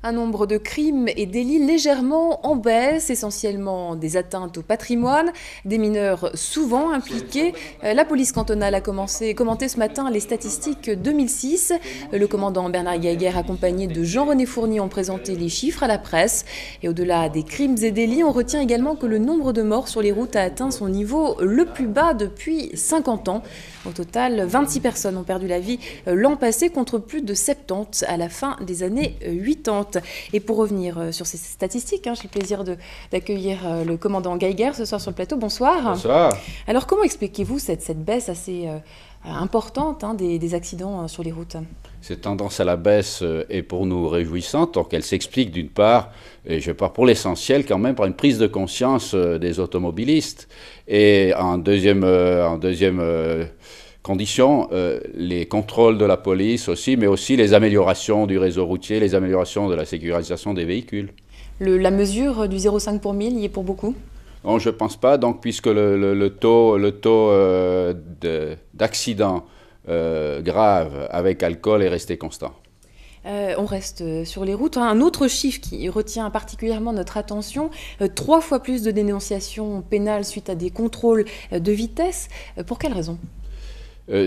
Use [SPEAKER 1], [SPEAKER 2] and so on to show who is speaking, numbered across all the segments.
[SPEAKER 1] Un nombre de crimes et délits légèrement en baisse, essentiellement des atteintes au patrimoine, des mineurs souvent impliqués. La police cantonale a commenté ce matin les statistiques 2006. Le commandant Bernard Geiger, accompagné de Jean-René Fournier, ont présenté les chiffres à la presse. Et au-delà des crimes et délits, on retient également que le nombre de morts sur les routes a atteint son niveau le plus bas depuis 50 ans. Au total, 26 personnes ont perdu la vie l'an passé contre plus de 70 à la fin des années 80. Et pour revenir sur ces statistiques, j'ai le plaisir d'accueillir le commandant Geiger ce soir sur le plateau. Bonsoir.
[SPEAKER 2] Bonsoir.
[SPEAKER 1] Alors comment expliquez-vous cette baisse assez importante des accidents sur les routes?
[SPEAKER 2] Cette tendance à la baisse est pour nous réjouissante, donc elle s'explique d'une part, et je pars pour l'essentiel quand même, par une prise de conscience des automobilistes, et en deuxième condition, les contrôles de la police aussi, mais aussi les améliorations du réseau routier, les améliorations de la sécurisation des véhicules.
[SPEAKER 1] La mesure du 0,5 pour 1000 y est pour beaucoup?
[SPEAKER 2] Non, je ne pense pas, donc, puisque le taux d'accidents graves avec alcool est resté constant.
[SPEAKER 1] On reste sur les routes. Un autre chiffre qui retient particulièrement notre attention, 3 fois plus de dénonciations pénales suite à des contrôles de vitesse. Pour quelle raison?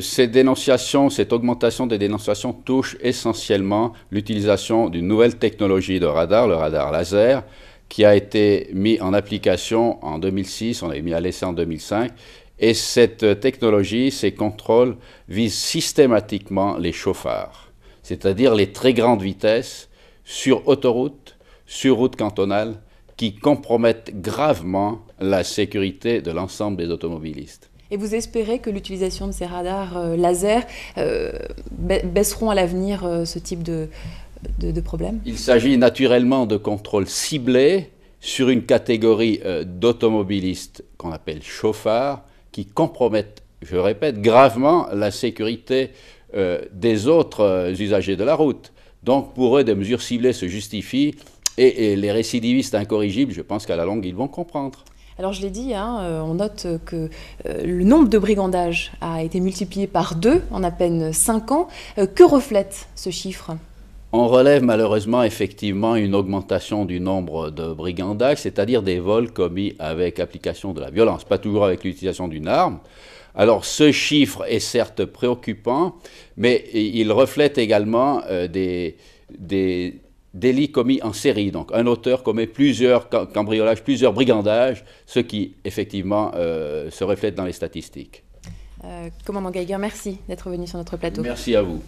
[SPEAKER 2] Cette augmentation des dénonciations touche essentiellement l'utilisation d'une nouvelle technologie de radar, le radar laser, qui a été mis en application en 2006, on l'a mis à l'essai en 2005, et cette technologie, ces contrôles, visent systématiquement les chauffards, c'est-à-dire les très grandes vitesses sur autoroute, sur route cantonale, qui compromettent gravement la sécurité de l'ensemble des automobilistes.
[SPEAKER 1] Et vous espérez que l'utilisation de ces radars laser baisseront à l'avenir ce type de problème?
[SPEAKER 2] Il s'agit naturellement de contrôles ciblés sur une catégorie d'automobilistes qu'on appelle chauffards, qui compromettent, je répète, gravement la sécurité des autres usagers de la route. Donc pour eux, des mesures ciblées se justifient et les récidivistes incorrigibles, je pense qu'à la longue, ils vont comprendre.
[SPEAKER 1] Alors je l'ai dit, on note que le nombre de brigandages a été multiplié par 2 en à peine 5 ans. Que reflète ce chiffre?
[SPEAKER 2] On relève malheureusement effectivement une augmentation du nombre de brigandages, c'est-à-dire des vols commis avec application de la violence, pas toujours avec l'utilisation d'une arme. Alors ce chiffre est certes préoccupant, mais il reflète également des délits commis en série. Donc un auteur commet plusieurs cambriolages, plusieurs brigandages, ce qui effectivement se reflète dans les statistiques.
[SPEAKER 1] Commandant Geiger, merci d'être venu sur notre plateau.
[SPEAKER 2] Merci à vous.